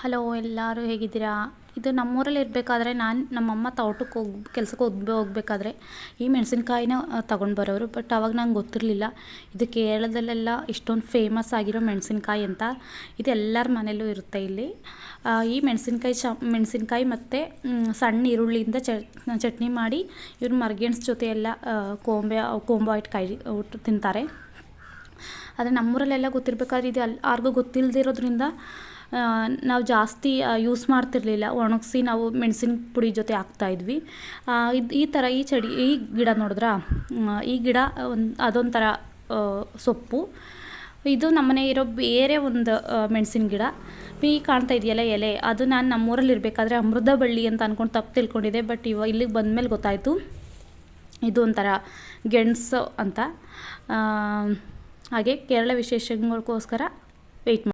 Hello ಎಲ್ಲರೂ ಹೇಗಿದ್ದೀರಾ? ಇದು ನಮ್ಮೂರಲ್ಲಿ ಇರಬೇಕಾದ್ರೆ ನಮ್ಮಮ್ಮ ತೋಟಕ್ಕೆ ಕೆಲ್ಸಕ್ಕೆ ಹೋಗ್ಬೇಕಾದ್ರೆ ಈ ಮೆಣಸಿನ್ಕಾಯಿನ ತಗೊಂಡು ಬರೋರು. ಬಟ್ ಅವಾಗ ನಂಗೆ ಗೊತ್ತಿರಲಿಲ್ಲ ಇದು ಕೇರಳದಲ್ಲೆಲ್ಲ ಇಷ್ಟೊಂದು ಫೇಮಸ್ ಆಗಿರೋ ಮೆಣಸಿನ್ಕಾಯಿ ಅಂತ. ಇದು ಎಲ್ಲರ ಮನೆಯಲ್ಲೂ ಇರುತ್ತೆ ಇಲ್ಲಿ. ಈ ಮೆಣಸಿನ್ಕಾಯಿ ಮತ್ತು ಸಣ್ಣ ಈರುಳ್ಳಿಯಿಂದ ಚಟ್ನಿ ಮಾಡಿ ಇವ್ರು ಮರ್ಗೆಣ್ಸ್ ಜೊತೆ ಎಲ್ಲ ಕೊಂಬ ಇಟ್ಟು ತಿಂತಾರೆ. ಆದರೆ ನಮ್ಮೂರಲ್ಲೆಲ್ಲ ಗೊತ್ತಿರಬೇಕಾದ್ರೆ ಇದು ಯಾರಿಗೂ ಗೊತ್ತಿಲ್ಲದಿರೋದ್ರಿಂದ ನಾವು ಜಾಸ್ತಿ ಯೂಸ್ ಮಾಡ್ತಿರಲಿಲ್ಲ. ಒಣಗಿಸಿ ನಾವು ಮೆಣಸಿನ ಪುಡಿ ಜೊತೆ ಹಾಕ್ತಾಯಿದ್ವಿ. ಈ ಗಿಡ ನೋಡಿದ್ರಾ? ಈ ಗಿಡ ಅದೊಂಥರ ಸೊಪ್ಪು. ಇದು ನಮ್ಮನೆ ಇರೋ ಬೇರೆ ಒಂದು ಮೆಣಸಿನ ಗಿಡ. ಈಗ ಕಾಣ್ತಾ ಇದೆಯಲ್ಲ ಎಲೆ, ಅದು ನಾನು ನಮ್ಮೂರಲ್ಲಿ ಇರಬೇಕಾದ್ರೆ ಅಮೃತ ಬಳ್ಳಿ ಅಂತ ಅಂದ್ಕೊಂಡು ತಪ್ಪು ತಿಳ್ಕೊಂಡಿದ್ದೆ. ಬಟ್ ಇಲ್ಲಿಗೆ ಬಂದಮೇಲೆ ಗೊತ್ತಾಯಿತು ಇದು ಒಂಥರ ಗೆಣಸು ಅಂತ. ಹಾಗೆ ಕೇರಳ ವಿಶೇಷಗಳಿಗೋಸ್ಕರ ವೆಯ್ಟ್ ಮಾಡಿ.